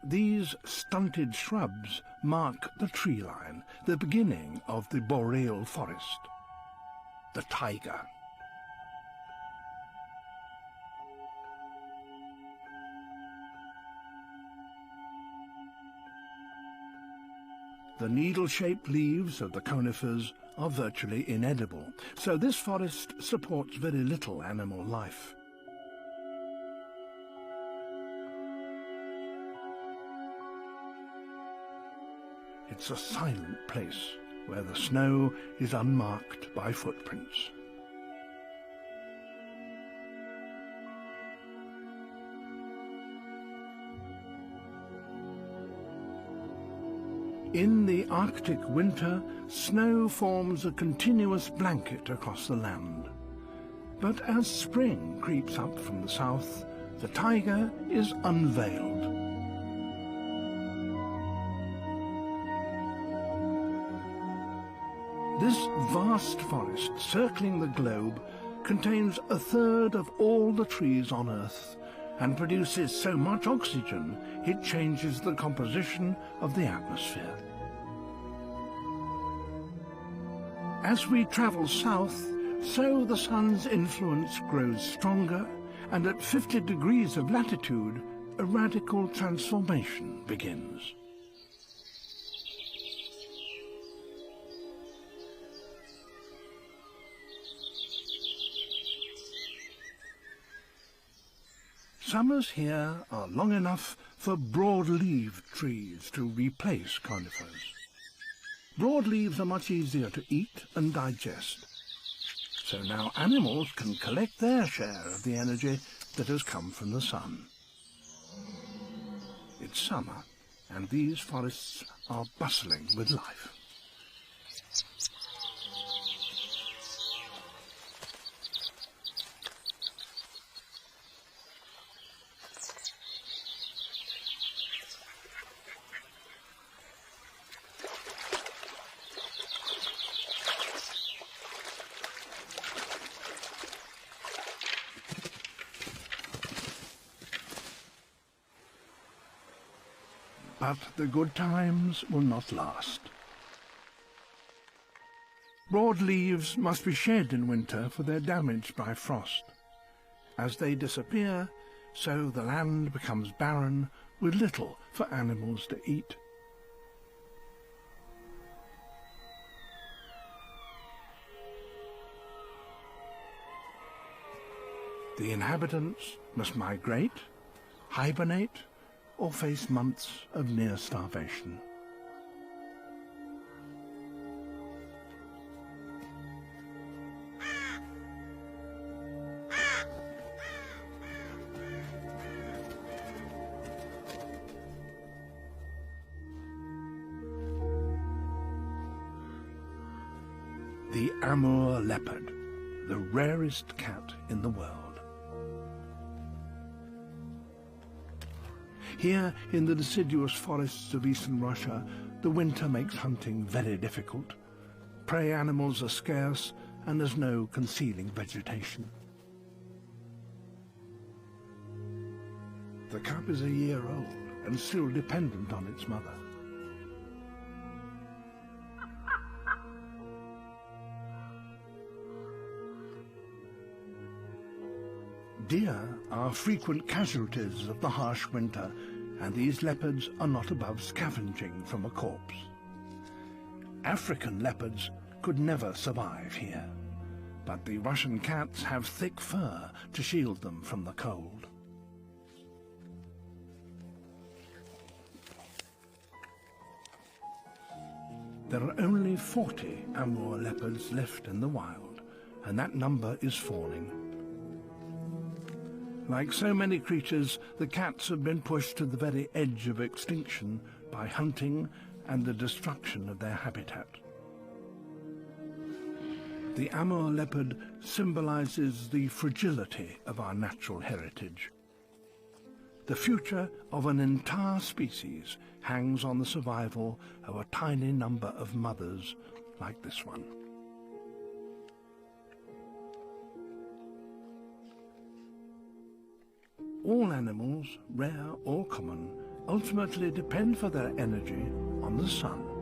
These stunted shrubs mark the tree line, the beginning of the boreal forest, the taiga. The needle-shaped leaves of the conifers are virtually inedible, so this forest supports very little animal life. It's a silent place where the snow is unmarked by footprints. In the Arctic winter, snow forms a continuous blanket across the land. But as spring creeps up from the south, the taiga is unveiled. This vast forest circling the globe contains a third of all the trees on Earth and produces so much oxygen it changes the composition of the atmosphere. As we travel south, so the sun's influence grows stronger, and at 50 degrees of latitude, a radical transformation begins. Summers here are long enough for broad-leaved trees to replace conifers. Broadleaves are much easier to eat and digest. So now animals can collect their share of the energy that has come from the sun. It's summer, and these forests are bustling with life. But the good times will not last. Broadleaves must be shed in winter for they're damaged by frost. As they disappear, so the land becomes barren with little for animals to eat. The inhabitants must migrate, hibernate, or face months of near starvation. The Amur leopard, the rarest cat in the world. Here, in the deciduous forests of eastern Russia, the winter makes hunting very difficult. Prey animals are scarce, and there's no concealing vegetation. The cub is a year old and still dependent on its mother. Deer are frequent casualties of the harsh winter, and these leopards are not above scavenging from a corpse. African leopards could never survive here, but the Russian cats have thick fur to shield them from the cold. There are only 40 Amur leopards left in the wild, and that number is falling. Like so many creatures, the cats have been pushed to the very edge of extinction by hunting and the destruction of their habitat. The Amur leopard symbolizes the fragility of our natural heritage. The future of an entire species hangs on the survival of a tiny number of mothers like this one. All animals, rare or common, ultimately depend for their energy on the sun.